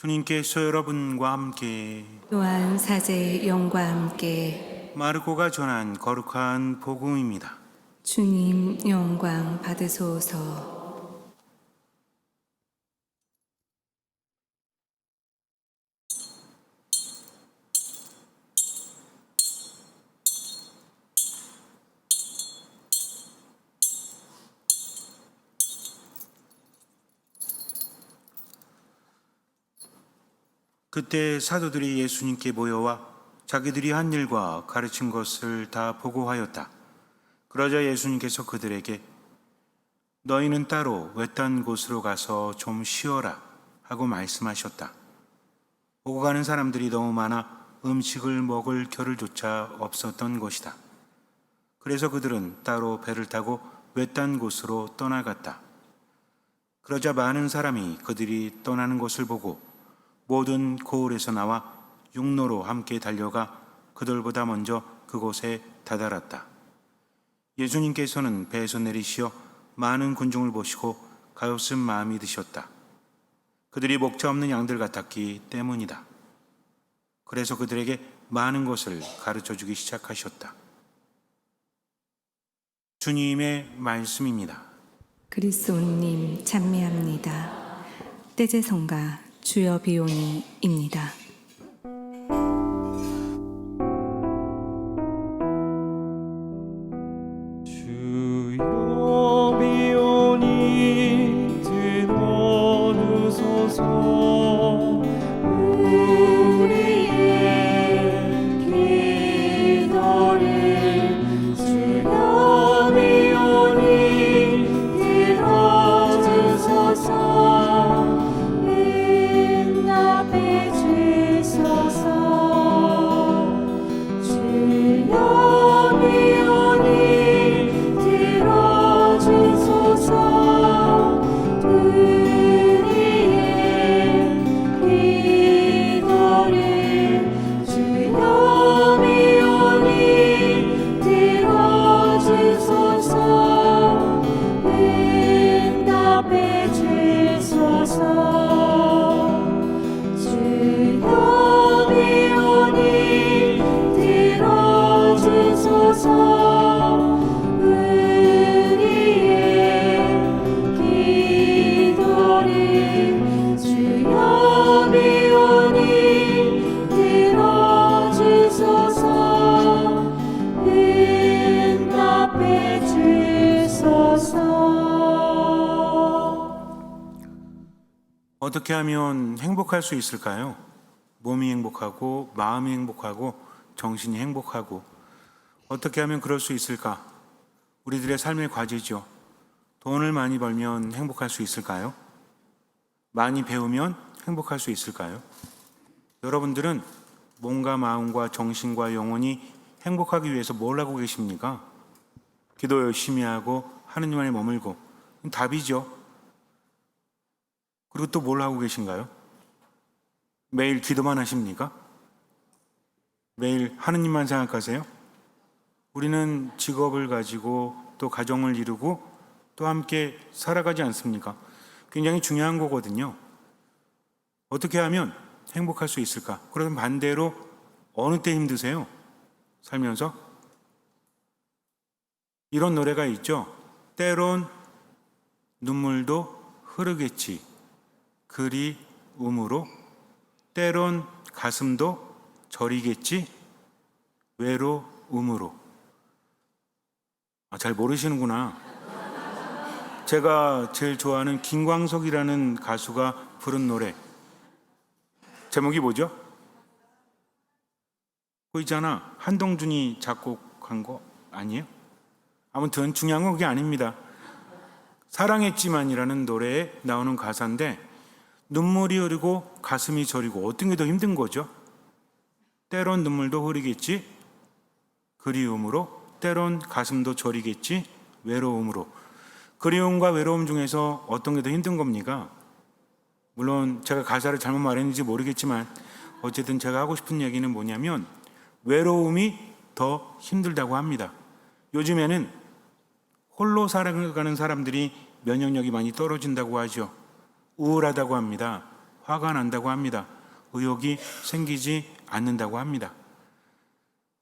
주님께서 여러분과 함께 또한 사제의 영과 함께 마르코가 전한 거룩한 복음입니다. 주님 영광 받으소서. 그때 사도들이 예수님께 모여와 자기들이 한 일과 가르친 것을 다 보고하였다. 그러자 예수님께서 그들에게 너희는 따로 외딴 곳으로 가서 좀 쉬어라 하고 말씀하셨다. 오고 가는 사람들이 너무 많아 음식을 먹을 겨를조차 없었던 것이다. 그래서 그들은 따로 배를 타고 외딴 곳으로 떠나갔다. 그러자 많은 사람이 그들이 떠나는 것을 보고 모든 고을에서 나와 육로로 함께 달려가 그들보다 먼저 그곳에 다다랐다. 예수님께서는 배에서 내리시어 많은 군중을 보시고 가엾은 마음이 드셨다. 그들이 목자 없는 양들 같았기 때문이다. 그래서 그들에게 많은 것을 가르쳐 주기 시작하셨다. 주님의 말씀입니다. 그리스도님 찬미합니다. 떼제성가 주여 비오니입니다. 주여 비오니 들어주소서. 우리의 기도를 주여 비오니 들어주소서. 응답해 주소서. 주여 비오니 들어주소서. 우리의 기도를 주여 비오니 들어주소서. 응답해 주소서. 주여 비오니 들어주소서. 우리의 기도를 주여 비오니 들어주소서. 응답해 주소서. 어떻게 하면 행복할 수 있을까요? 몸이 행복하고 마음이 행복하고 정신이 행복하고 어떻게 하면 그럴 수 있을까? 우리들의 삶의 과제죠. 돈을 많이 벌면 행복할 수 있을까요? 많이 배우면 행복할 수 있을까요? 여러분들은 몸과 마음과 정신과 영혼이 행복하기 위해서 뭘 하고 계십니까? 기도 열심히 하고 하느님 안에 머물고 답이죠. 그리고 또 뭘 하고 계신가요? 매일 기도만 하십니까? 매일 하느님만 생각하세요? 우리는 직업을 가지고 또 가정을 이루고 또 함께 살아가지 않습니까? 굉장히 중요한 거거든요. 어떻게 하면 행복할 수 있을까? 그러면 반대로 어느 때 힘드세요? 살면서? 이런 노래가 있죠. 때론 눈물도 흐르겠지. 그리움으로 때론 가슴도 저리겠지 외로움으로. 잘 모르시는구나. 제가 제일 좋아하는 김광석이라는 가수가 부른 노래 제목이 뭐죠? 그거 있잖아, 한동준이 작곡한 거 아니에요? 아무튼 중요한 건 그게 아닙니다. 사랑했지만이라는 노래에 나오는 가사인데 눈물이 흐르고 가슴이 저리고 어떤 게 더 힘든 거죠? 때론 눈물도 흐르겠지 그리움으로, 때론 가슴도 저리겠지 외로움으로. 그리움과 외로움 중에서 어떤 게 더 힘든 겁니까? 물론 제가 가사를 잘못 말했는지 모르겠지만 어쨌든 제가 하고 싶은 얘기는 뭐냐면 외로움이 더 힘들다고 합니다. 요즘에는 홀로 살아가는 사람들이 면역력이 많이 떨어진다고 하죠. 우울하다고 합니다. 화가 난다고 합니다. 의욕이 생기지 않는다고 합니다.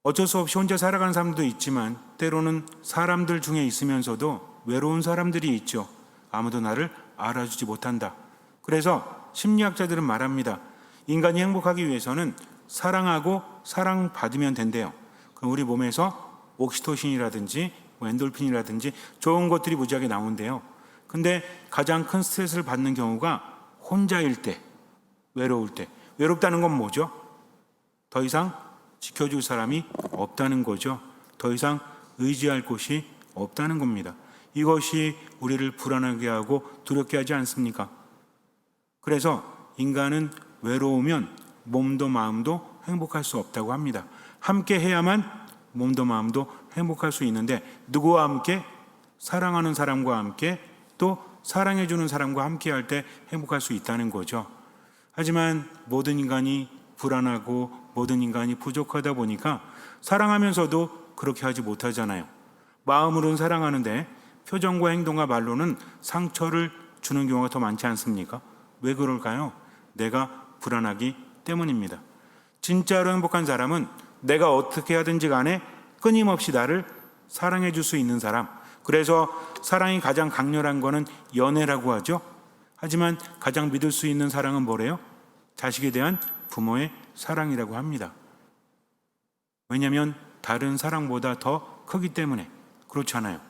어쩔 수 없이 혼자 살아가는 사람도 있지만 때로는 사람들 중에 있으면서도 외로운 사람들이 있죠. 아무도 나를 알아주지 못한다. 그래서 심리학자들은 말합니다. 인간이 행복하기 위해서는 사랑하고 사랑받으면 된대요. 그럼 우리 몸에서 옥시토신이라든지 엔돌핀이라든지 좋은 것들이 무지하게 나온대요. 근데 가장 큰 스트레스를 받는 경우가 혼자일 때, 외로울 때. 외롭다는 건 뭐죠? 더 이상 지켜줄 사람이 없다는 거죠. 더 이상 의지할 곳이 없다는 겁니다. 이것이 우리를 불안하게 하고 두렵게 하지 않습니까? 그래서 인간은 외로우면 몸도 마음도 행복할 수 없다고 합니다. 함께 해야만 몸도 마음도 행복할 수 있는데 누구와 함께? 사랑하는 사람과 함께 또 사랑해주는 사람과 함께 할 때 행복할 수 있다는 거죠. 하지만 모든 인간이 불안하고 모든 인간이 부족하다 보니까 사랑하면서도 그렇게 하지 못하잖아요. 마음으로는 사랑하는데 표정과 행동과 말로는 상처를 주는 경우가 더 많지 않습니까? 왜 그럴까요? 내가 불안하기 때문입니다. 진짜로 행복한 사람은 내가 어떻게 하든지 간에 끊임없이 나를 사랑해 줄 수 있는 사람. 그래서 사랑이 가장 강렬한 거는 연애라고 하죠. 하지만 가장 믿을 수 있는 사랑은 뭐래요? 자식에 대한 부모의 사랑이라고 합니다. 왜냐하면 다른 사랑보다 더 크기 때문에. 그렇잖아요.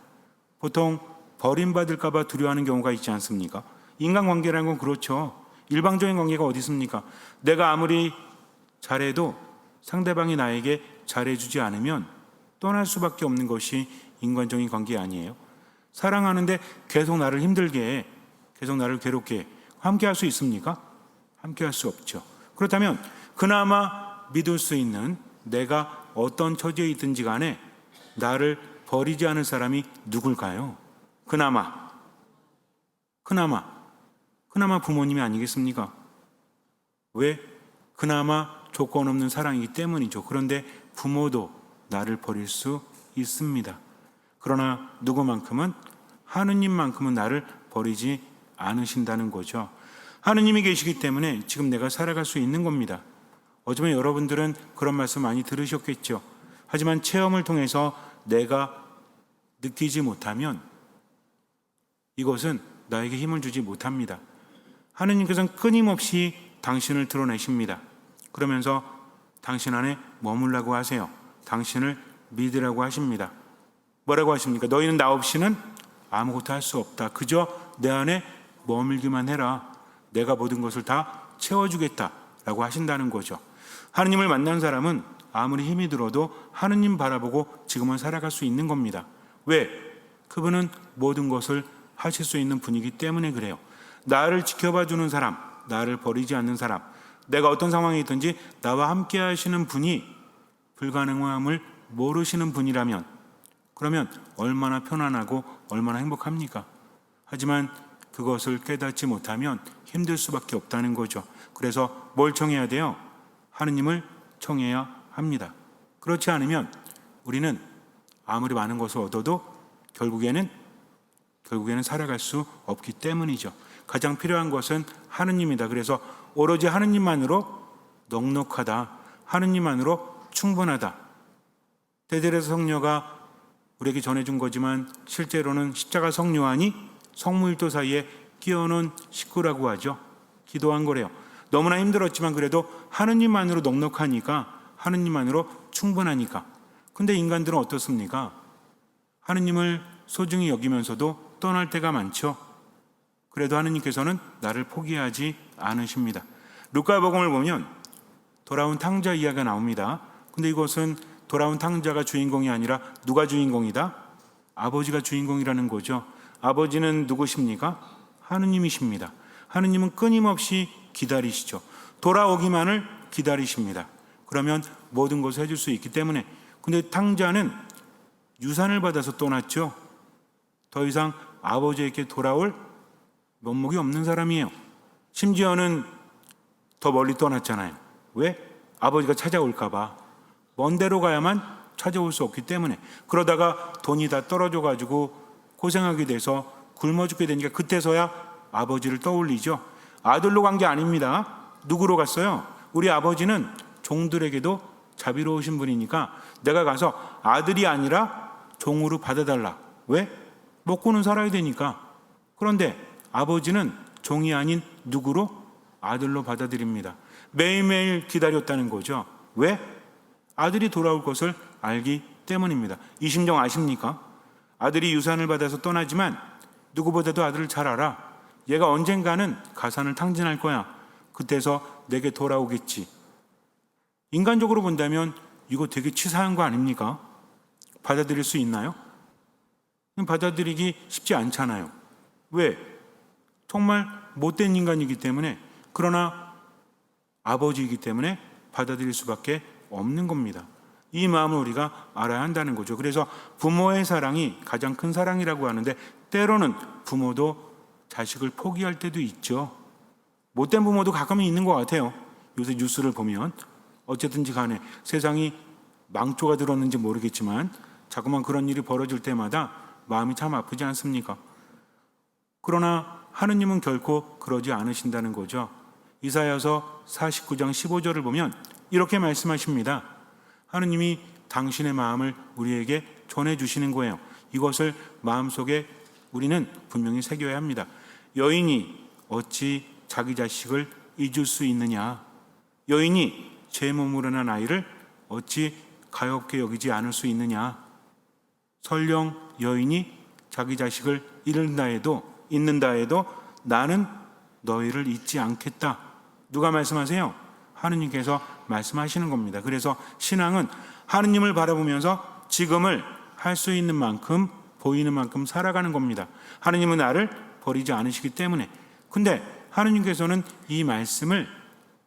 보통 버림받을까 봐 두려워하는 경우가 있지 않습니까? 인간관계라는 건 그렇죠. 일방적인 관계가 어디 있습니까? 내가 아무리 잘해도 상대방이 나에게 잘해주지 않으면 떠날 수밖에 없는 것이 인간적인 관계 아니에요. 사랑하는데 계속 나를 힘들게 해, 계속 나를 괴롭게 해. 함께 할 수 있습니까? 함께 할 수 없죠. 그렇다면 그나마 믿을 수 있는 내가 어떤 처지에 있든지 간에 나를 버리지 않을 사람이 누굴까요? 그나마 부모님이 아니겠습니까? 왜? 그나마 조건 없는 사랑이기 때문이죠. 그런데 부모도 나를 버릴 수 있습니다. 그러나 누구만큼은 하느님만큼은 나를 버리지 않으신다는 거죠. 하느님이 계시기 때문에 지금 내가 살아갈 수 있는 겁니다. 어쩌면 여러분들은 그런 말씀 많이 들으셨겠죠. 하지만 체험을 통해서 내가 느끼지 못하면 이것은 나에게 힘을 주지 못합니다. 하느님께서는 끊임없이 당신을 드러내십니다. 그러면서 당신 안에 머물라고 하세요. 당신을 믿으라고 하십니다. 뭐라고 하십니까? 너희는 나 없이는 아무것도 할 수 없다. 그저 내 안에 머물기만 해라. 내가 모든 것을 다 채워주겠다라고 하신다는 거죠. 하느님을 만난 사람은 아무리 힘이 들어도 하느님 바라보고 지금은 살아갈 수 있는 겁니다. 왜? 그분은 모든 것을 하실 수 있는 분이기 때문에 그래요. 나를 지켜봐주는 사람, 나를 버리지 않는 사람, 내가 어떤 상황에 있든지 나와 함께 하시는 분이 불가능함을 모르시는 분이라면 그러면 얼마나 편안하고 얼마나 행복합니까? 하지만 그것을 깨닫지 못하면 힘들 수밖에 없다는 거죠. 그래서 뭘 청해야 돼요? 하느님을 청해야 합니다. 그렇지 않으면 우리는 아무리 많은 것을 얻어도 결국에는 살아갈 수 없기 때문이죠. 가장 필요한 것은 하느님이다. 그래서 오로지 하느님만으로 넉넉하다. 하느님만으로 충분하다. 대대에서 성녀가 우리에게 전해준 거지만 실제로는 십자가 성요한이 성무일도 사이에 끼워놓은 식구라고 하죠. 기도한 거래요. 너무나 힘들었지만 그래도 하느님만으로 넉넉하니까, 하느님만으로 충분하니까. 근데 인간들은 어떻습니까? 하느님을 소중히 여기면서도 떠날 때가 많죠. 그래도 하느님께서는 나를 포기하지 않으십니다. 루카복음을 보면 돌아온 탕자 이야기가 나옵니다. 근데 이것은 돌아온 탕자가 주인공이 아니라 누가 주인공이다? 아버지가 주인공이라는 거죠. 아버지는 누구십니까? 하느님이십니다. 하느님은 끊임없이 기다리시죠. 돌아오기만을 기다리십니다. 그러면 모든 것을 해줄 수 있기 때문에. 근데 탕자는 유산을 받아서 떠났죠. 더 이상 아버지에게 돌아올 면목이 없는 사람이에요. 심지어는 더 멀리 떠났잖아요. 왜? 아버지가 찾아올까 봐. 먼 데로 가야만 찾아올 수 없기 때문에. 그러다가 돈이 다 떨어져 가지고 고생하게 돼서 굶어 죽게 되니까 그때서야 아버지를 떠올리죠. 아들로 간 게 아닙니다. 누구로 갔어요? 우리 아버지는 종들에게도 자비로우신 분이니까 내가 가서 아들이 아니라 종으로 받아달라. 왜? 먹고는 살아야 되니까. 그런데 아버지는 종이 아닌 누구로? 아들로 받아들입니다. 매일매일 기다렸다는 거죠. 왜? 아들이 돌아올 것을 알기 때문입니다. 이 심정 아십니까? 아들이 유산을 받아서 떠나지만 누구보다도 아들을 잘 알아. 얘가 언젠가는 가산을 탕진할 거야. 그때서 내게 돌아오겠지. 인간적으로 본다면 이거 되게 치사한 거 아닙니까? 받아들일 수 있나요? 받아들이기 쉽지 않잖아요. 왜? 정말 못된 인간이기 때문에, 그러나 아버지이기 때문에 받아들일 수밖에 없는 겁니다. 이 마음을 우리가 알아야 한다는 거죠. 그래서 부모의 사랑이 가장 큰 사랑이라고 하는데, 때로는 부모도 자식을 포기할 때도 있죠. 못된 부모도 가끔은 있는 것 같아요. 요새 뉴스를 보면. 어쨌든지 간에 세상이 망조가 들었는지 모르겠지만 자꾸만 그런 일이 벌어질 때마다 마음이 참 아프지 않습니까? 그러나 하느님은 결코 그러지 않으신다는 거죠. 이사야서 49장 15절을 보면 이렇게 말씀하십니다. 하느님이 당신의 마음을 우리에게 전해주시는 거예요. 이것을 마음속에 우리는 분명히 새겨야 합니다. 여인이 어찌 자기 자식을 잊을 수 있느냐? 여인이 제 몸으로 난 아이를 어찌 가엾게 여기지 않을 수 있느냐? 설령 여인이 자기 자식을 잃는다 해도 나는 너희를 잊지 않겠다. 누가 말씀하세요? 하느님께서 말씀하시는 겁니다. 그래서 신앙은 하느님을 바라보면서 지금을 할 수 있는 만큼, 보이는 만큼 살아가는 겁니다. 하느님은 나를 버리지 않으시기 때문에. 근데 하느님께서는 이 말씀을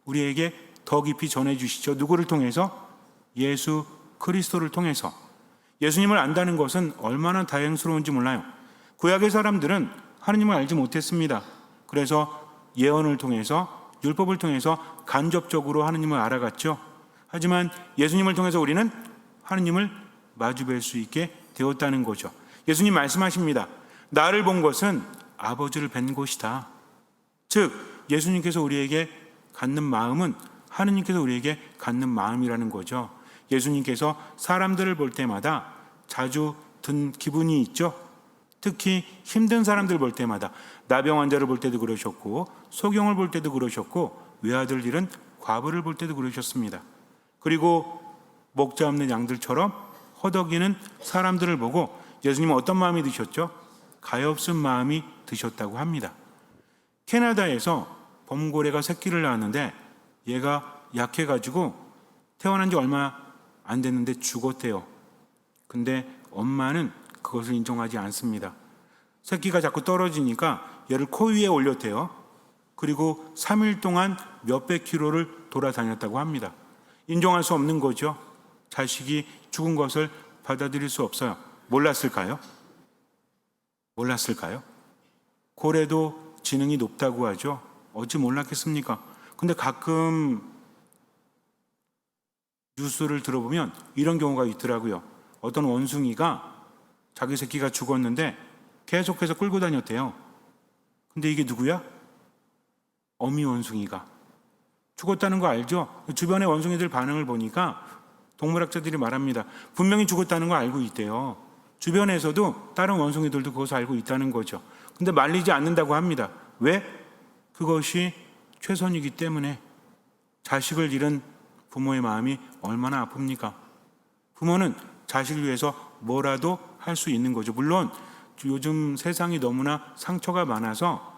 우리에게 더 깊이 전해주시죠. 누구를 통해서? 예수 그리스도를 통해서. 예수님을 안다는 것은 얼마나 다행스러운지 몰라요. 구약의 사람들은 하느님을 알지 못했습니다. 그래서 예언을 통해서, 율법을 통해서 간접적으로 하느님을 알아갔죠. 하지만 예수님을 통해서 우리는 하느님을 마주뵐 수 있게 되었다는 거죠. 예수님 말씀하십니다. 나를 본 것은 아버지를 뵌 것이다. 즉 예수님께서 우리에게 갖는 마음은 하느님께서 우리에게 갖는 마음이라는 거죠. 예수님께서 사람들을 볼 때마다 자주 든 기분이 있죠. 특히 힘든 사람들 볼 때마다, 나병 환자를 볼 때도 그러셨고, 소경을 볼 때도 그러셨고, 외아들 잃은 과부를 볼 때도 그러셨습니다. 그리고 목자 없는 양들처럼 허덕이는 사람들을 보고 예수님은 어떤 마음이 드셨죠? 가엾은 마음이 드셨다고 합니다. 캐나다에서 범고래가 새끼를 낳았는데 얘가 약해가지고 태어난 지 얼마 안 됐는데 죽었대요. 근데 엄마는 그것을 인정하지 않습니다. 새끼가 자꾸 떨어지니까 얘를 코 위에 올렸대요. 그리고 3일 동안 몇백 킬로를 돌아다녔다고 합니다. 인정할 수 없는 거죠. 자식이 죽은 것을 받아들일 수 없어요. 몰랐을까요? 고래도 지능이 높다고 하죠. 어찌 몰랐겠습니까? 근데 가끔 뉴스를 들어보면 이런 경우가 있더라고요. 어떤 원숭이가 자기 새끼가 죽었는데 계속해서 끌고 다녔대요. 근데 이게 누구야? 어미 원숭이가. 죽었다는 거 알죠? 주변의 원숭이들 반응을 보니까 동물학자들이 말합니다. 분명히 죽었다는 거 알고 있대요. 주변에서도 다른 원숭이들도 그것을 알고 있다는 거죠. 근데 말리지 않는다고 합니다. 왜? 그것이 최선이기 때문에. 자식을 잃은 부모의 마음이 얼마나 아픕니까? 부모는 자식을 위해서 뭐라도 할 수 있는 거죠. 물론 요즘 세상이 너무나 상처가 많아서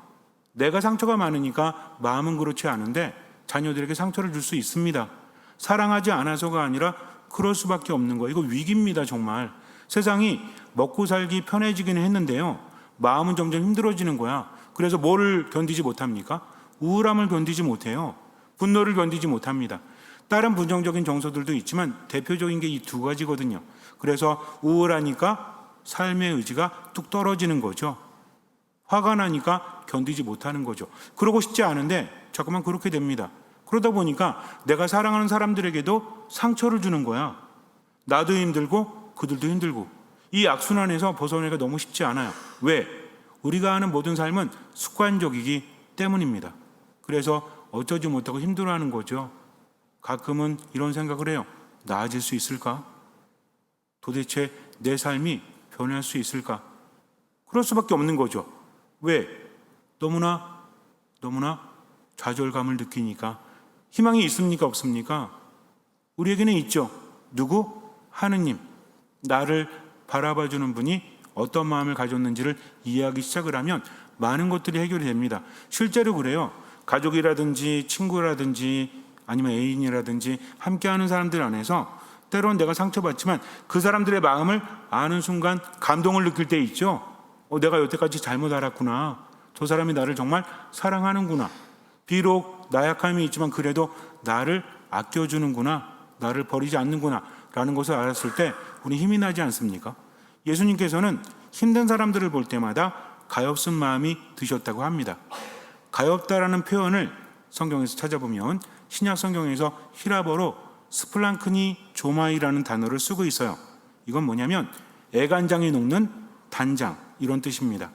내가 상처가 많으니까 마음은 그렇지 않은데 자녀들에게 상처를 줄 수 있습니다. 사랑하지 않아서가 아니라 그럴 수밖에 없는 거예요. 이거 위기입니다, 정말. 세상이 먹고 살기 편해지기는 했는데요. 마음은 점점 힘들어지는 거야. 그래서 뭐를 견디지 못합니까? 우울함을 견디지 못해요. 분노를 견디지 못합니다. 다른 부정적인 정서들도 있지만 대표적인 게 이 두 가지거든요. 그래서 우울하니까 삶의 의지가 뚝 떨어지는 거죠. 화가 나니까 견디지 못하는 거죠. 그러고 싶지 않은데 자꾸만 그렇게 됩니다. 그러다 보니까 내가 사랑하는 사람들에게도 상처를 주는 거야. 나도 힘들고 그들도 힘들고. 이 악순환에서 벗어나기가 너무 쉽지 않아요. 왜? 우리가 하는 모든 삶은 습관적이기 때문입니다. 그래서 어쩌지 못하고 힘들어하는 거죠. 가끔은 이런 생각을 해요. 나아질 수 있을까? 도대체 내 삶이 변할 수 있을까? 그럴 수밖에 없는 거죠. 왜? 너무나 좌절감을 느끼니까. 희망이 있습니까? 없습니까? 우리에게는 있죠. 누구? 하느님. 나를 바라봐주는 분이 어떤 마음을 가졌는지를 이해하기 시작을 하면 많은 것들이 해결이 됩니다. 실제로 그래요. 가족이라든지 친구라든지 아니면 애인이라든지 함께하는 사람들 안에서 때론 내가 상처받지만 그 사람들의 마음을 아는 순간 감동을 느낄 때 있죠. 내가 여태까지 잘못 알았구나. 저 사람이 나를 정말 사랑하는구나. 비록 나약함이 있지만 그래도 나를 아껴주는구나. 나를 버리지 않는구나 라는 것을 알았을 때 우리 힘이 나지 않습니까? 예수님께서는 힘든 사람들을 볼 때마다 가엾은 마음이 드셨다고 합니다. 가엾다라는 표현을 성경에서 찾아보면 신약 성경에서 히라버로 스플랑크니 조마이라는 단어를 쓰고 있어요. 이건 뭐냐면 애간장이 녹는 단장, 이런 뜻입니다.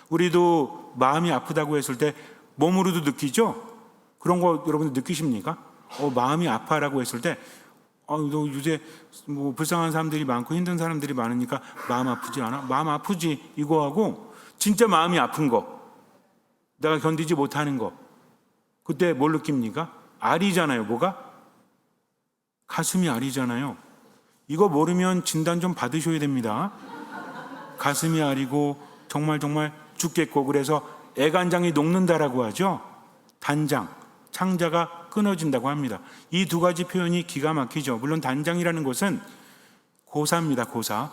우리도 마음이 아프다고 했을 때 몸으로도 느끼죠? 그런 거 여러분들 느끼십니까? 마음이 아파라고 했을 때 너 요새 뭐 불쌍한 사람들이 많고 힘든 사람들이 많으니까 마음 아프지 않아? 마음 아프지. 이거하고 진짜 마음이 아픈 거, 내가 견디지 못하는 거, 그때 뭘 느낍니까? 알이잖아요. 뭐가? 가슴이 알이잖아요. 이거 모르면 진단 좀 받으셔야 됩니다. 가슴이 알이고 정말 죽겠고, 그래서 애간장이 녹는다라고 하죠. 단장, 창자가 끊어진다고 합니다. 이 두 가지 표현이 기가 막히죠. 물론 단장이라는 것은 고사입니다. 고사.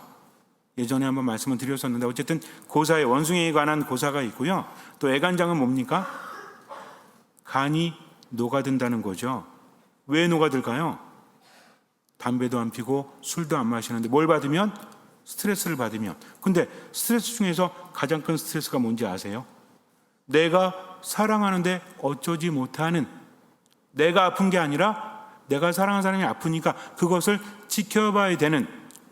예전에 한번 말씀을 드렸었는데 어쨌든 고사의 원숭이에 관한 고사가 있고요. 또 애간장은 뭡니까? 간이 녹아든다는 거죠. 왜 녹아들까요? 담배도 안 피고 술도 안 마시는데 뭘 받으면? 스트레스를 받으면. 근데 스트레스 중에서 가장 큰 스트레스가 뭔지 아세요? 내가 사랑하는데 어쩌지 못하는, 내가 아픈 게 아니라 내가 사랑하는 사람이 아프니까 그것을 지켜봐야 되는,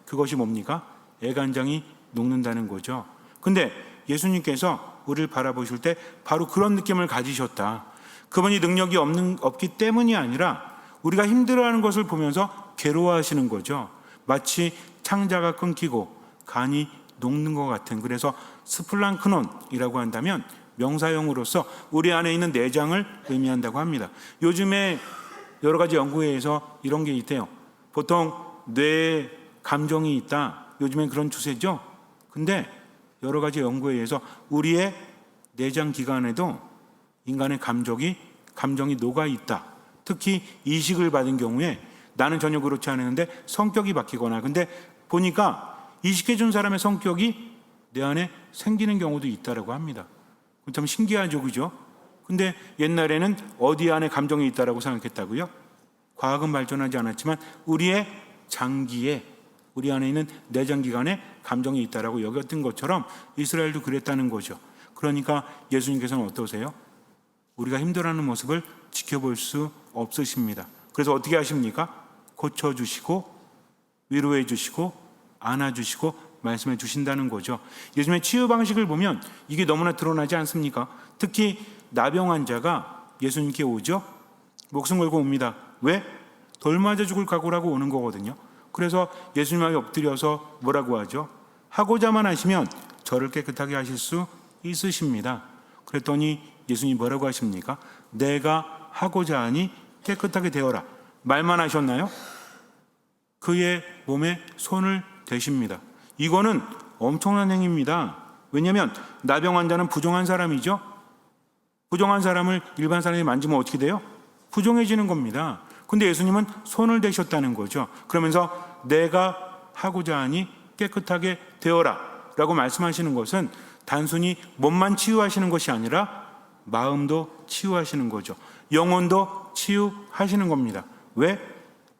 그것이 뭡니까? 애간장이 녹는다는 거죠. 근데 예수님께서 우리를 바라보실 때 바로 그런 느낌을 가지셨다. 그분이 능력이 없기 때문이 아니라 우리가 힘들어하는 것을 보면서 괴로워하시는 거죠. 마치 창자가 끊기고 간이 녹는 것 같은. 그래서 스플랑크논이라고 한다면 명사형으로서 우리 안에 있는 내장을 의미한다고 합니다. 요즘에 여러 가지 연구에 의해서 이런 게 있대요. 보통 뇌에 감정이 있다. 요즘엔 그런 추세죠. 근데 여러 가지 연구에 의해서 우리의 내장 기관에도 인간의 감정이 녹아 있다. 특히 이식을 받은 경우에 나는 전혀 그렇지 않았는데 성격이 바뀌거나, 근데 보니까 이식해준 사람의 성격이 내 안에 생기는 경우도 있다라고 합니다. 참 신기하죠, 그죠? 근데 옛날에는 어디 안에 감정이 있다라고 생각했다고요? 과학은 발전하지 않았지만 우리의 장기에, 우리 안에 있는 내장기관에 감정이 있다라고 여겼던 것처럼 이스라엘도 그랬다는 거죠. 그러니까 예수님께서는 어떠세요? 우리가 힘들어하는 모습을 지켜볼 수 없으십니다. 그래서 어떻게 하십니까? 고쳐주시고 위로해 주시고 안아주시고 말씀해 주신다는 거죠. 예수님의 치유 방식을 보면 이게 너무나 드러나지 않습니까? 특히 나병 환자가 예수님께 오죠. 목숨 걸고 옵니다. 왜? 돌 맞아 죽을 각오라고 오는 거거든요. 그래서 예수님 앞에 엎드려서 뭐라고 하죠? 하고자만 하시면 저를 깨끗하게 하실 수 있으십니다. 그랬더니 예수님이 뭐라고 하십니까? 내가 하고자 하니 깨끗하게 되어라. 말만 하셨나요? 그의 몸에 손을 대십니다. 이거는 엄청난 행위입니다. 왜냐하면 나병 환자는 부정한 사람이죠. 부정한 사람을 일반 사람이 만지면 어떻게 돼요? 부정해지는 겁니다. 근데 예수님은 손을 대셨다는 거죠. 그러면서 내가 하고자 하니 깨끗하게 되어라 라고 말씀하시는 것은 단순히 몸만 치유하시는 것이 아니라 마음도 치유하시는 거죠. 영혼도 치유하시는 겁니다. 왜?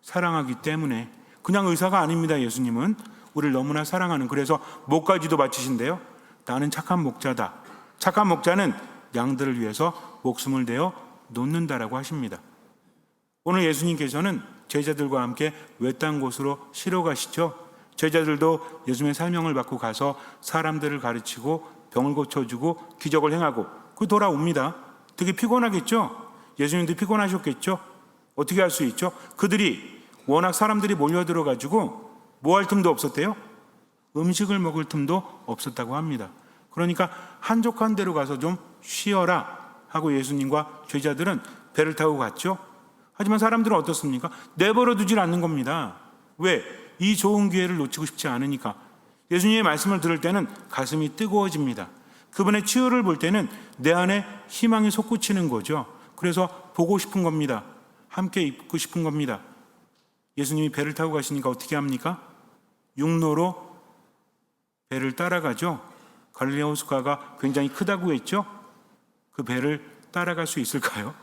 사랑하기 때문에. 그냥 의사가 아닙니다. 예수님은 우리를 너무나 사랑하는, 그래서 목까지도 바치신대요. 나는 착한 목자다. 착한 목자는 양들을 위해서 목숨을 내어 놓는다라고 하십니다. 오늘 예수님께서는 제자들과 함께 외딴 곳으로 쉬러 가시죠. 제자들도 예수님의 사명을 받고 가서 사람들을 가르치고 병을 고쳐주고 기적을 행하고 그 돌아옵니다. 되게 피곤하겠죠. 예수님도 피곤하셨겠죠? 어떻게 할 수 있죠? 그들이 워낙 사람들이 몰려들어가지고 뭐 할 틈도 없었대요? 음식을 먹을 틈도 없었다고 합니다. 그러니까 한적한 데로 가서 좀 쉬어라 하고 예수님과 제자들은 배를 타고 갔죠. 하지만 사람들은 어떻습니까? 내버려 두질 않는 겁니다. 왜? 이 좋은 기회를 놓치고 싶지 않으니까. 예수님의 말씀을 들을 때는 가슴이 뜨거워집니다. 그분의 치유를 볼 때는 내 안에 희망이 솟구치는 거죠. 그래서 보고 싶은 겁니다. 함께 있고 싶은 겁니다. 예수님이 배를 타고 가시니까 어떻게 합니까? 육로로 배를 따라가죠. 갈릴리 호숫가가 굉장히 크다고 했죠. 그 배를 따라갈 수 있을까요?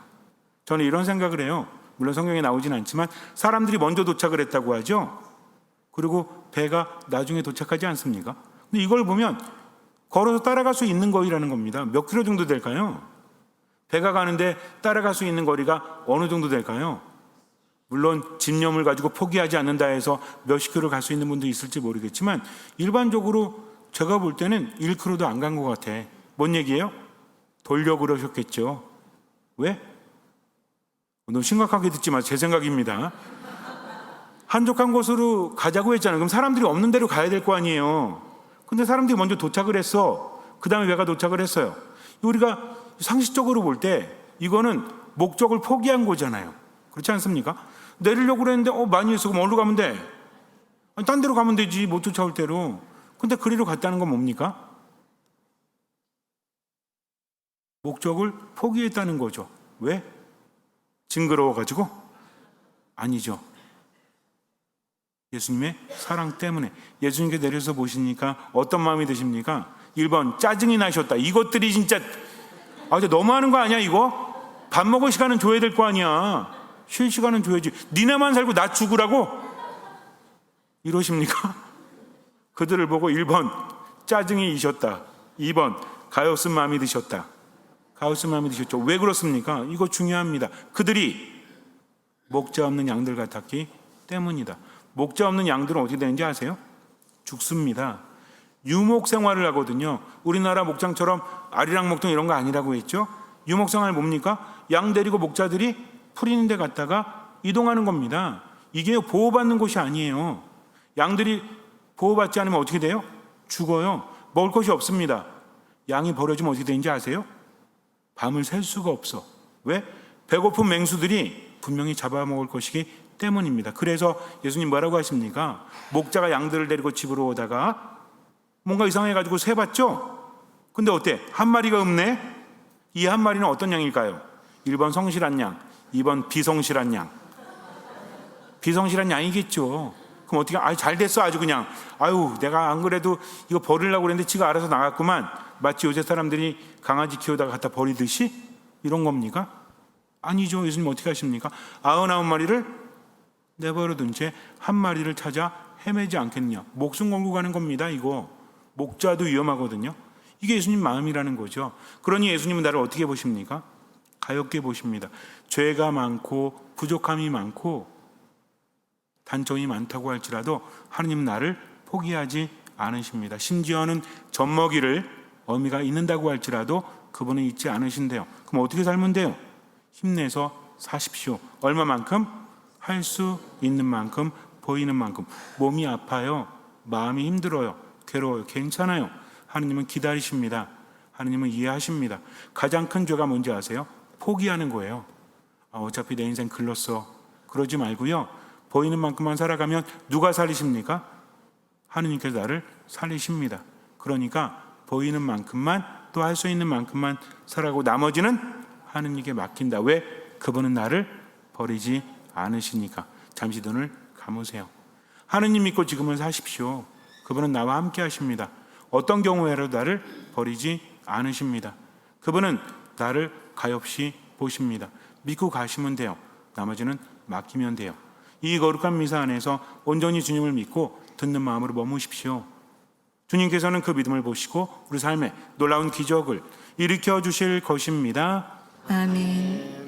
저는 이런 생각을 해요. 물론 성경에 나오진 않지만 사람들이 먼저 도착을 했다고 하죠. 그리고 배가 나중에 도착하지 않습니까? 근데 이걸 보면 걸어서 따라갈 수 있는 거리라는 겁니다. 몇 킬로 정도 될까요? 배가 가는데 따라갈 수 있는 거리가 어느 정도 될까요? 물론 집념을 가지고 포기하지 않는다 해서 몇십 킬로 갈 수 있는 분도 있을지 모르겠지만 일반적으로 제가 볼 때는 1킬로도 안 간 것 같아. 뭔 얘기예요? 돌려 그러셨겠죠. 왜? 너무 심각하게 듣지 마. 제 생각입니다. 한적한 곳으로 가자고 했잖아요. 그럼 사람들이 없는 데로 가야 될 거 아니에요. 근데 사람들이 먼저 도착을 했어. 그 다음에 배가 도착을 했어요. 우리가 상식적으로 볼 때 이거는 목적을 포기한 거잖아요. 그렇지 않습니까? 내리려고 그랬는데 많이 있어. 그럼 어디로 가면 돼? 아니, 딴 데로 가면 되지. 못 쫓아올 대로. 근데 그리로 갔다는 건 뭡니까? 목적을 포기했다는 거죠. 왜? 징그러워가지고? 아니죠. 예수님의 사랑 때문에. 예수님께 내려서 보시니까 어떤 마음이 드십니까? 1번 짜증이 나셨다. 이것들이 진짜 너무하는 거 아니야 이거? 밥 먹을 시간은 줘야 될 거 아니야. 쉴 시간은 줘야지. 니네만 살고 나 죽으라고? 이러십니까? 그들을 보고 1번 짜증이 이셨다. 2번 가엾은 마음이 드셨다. 가엾은 마음이 드셨죠. 왜 그렇습니까? 이거 중요합니다. 그들이 목자 없는 양들 같았기 때문이다. 목자 없는 양들은 어떻게 되는지 아세요? 죽습니다. 유목 생활을 하거든요. 우리나라 목장처럼 아리랑 목동 이런 거 아니라고 했죠. 유목 생활 뭡니까? 양 데리고 목자들이 풀 있는 데 갔다가 이동하는 겁니다. 이게 보호받는 곳이 아니에요. 양들이 보호받지 않으면 어떻게 돼요? 죽어요. 먹을 것이 없습니다. 양이 버려지면 어떻게 되는지 아세요? 밤을 샐 수가 없어. 왜? 배고픈 맹수들이 분명히 잡아먹을 것이기 때문입니다. 그래서 예수님 뭐라고 하십니까? 목자가 양들을 데리고 집으로 오다가 뭔가 이상해가지고 세봤죠? 근데 어때? 한 마리가 없네? 이 한 마리는 어떤 양일까요? 1번 성실한 양, 2번 비성실한 양. 비성실한 양이겠죠. 그럼 어떻게? 잘 됐어 아주 그냥. 내가 안 그래도 이거 버리려고 그랬는데 지가 알아서 나갔구만. 마치 요새 사람들이 강아지 키우다가 갖다 버리듯이 이런 겁니까? 아니죠. 예수님 어떻게 하십니까? 99마리를 내버려둔 채 한 마리를 찾아 헤매지 않겠냐. 목숨 걸고 가는 겁니다. 이거 목자도 위험하거든요. 이게 예수님 마음이라는 거죠. 그러니 예수님은 나를 어떻게 보십니까? 가엾게 보십니다. 죄가 많고 부족함이 많고 단점이 많다고 할지라도 하나님은 나를 포기하지 않으십니다. 심지어는 젖먹이를 어미가 있는다고 할지라도 그분은 잊지 않으신대요. 그럼 어떻게 살면 돼요? 힘내서 사십시오. 얼마만큼? 할 수 있는 만큼, 보이는 만큼. 몸이 아파요. 마음이 힘들어요. 괴로워요. 괜찮아요. 하느님은 기다리십니다. 하느님은 이해하십니다. 가장 큰 죄가 뭔지 아세요? 포기하는 거예요. 어차피 내 인생 글렀어. 그러지 말고요. 보이는 만큼만 살아가면 누가 살리십니까? 하느님께서 나를 살리십니다. 그러니까 보이는 만큼만 또 할 수 있는 만큼만 살아가고 나머지는 하느님께 맡긴다. 왜? 그분은 나를 버리지 않으시니까. 잠시 눈을 감으세요. 하느님 믿고 지금은 사십시오. 그분은 나와 함께 하십니다. 어떤 경우에라도 나를 버리지 않으십니다. 그분은 나를 가엾이 보십니다. 믿고 가시면 돼요. 나머지는 맡기면 돼요. 이 거룩한 미사 안에서 온전히 주님을 믿고 듣는 마음으로 머무십시오. 주님께서는 그 믿음을 보시고 우리 삶에 놀라운 기적을 일으켜 주실 것입니다. 아멘.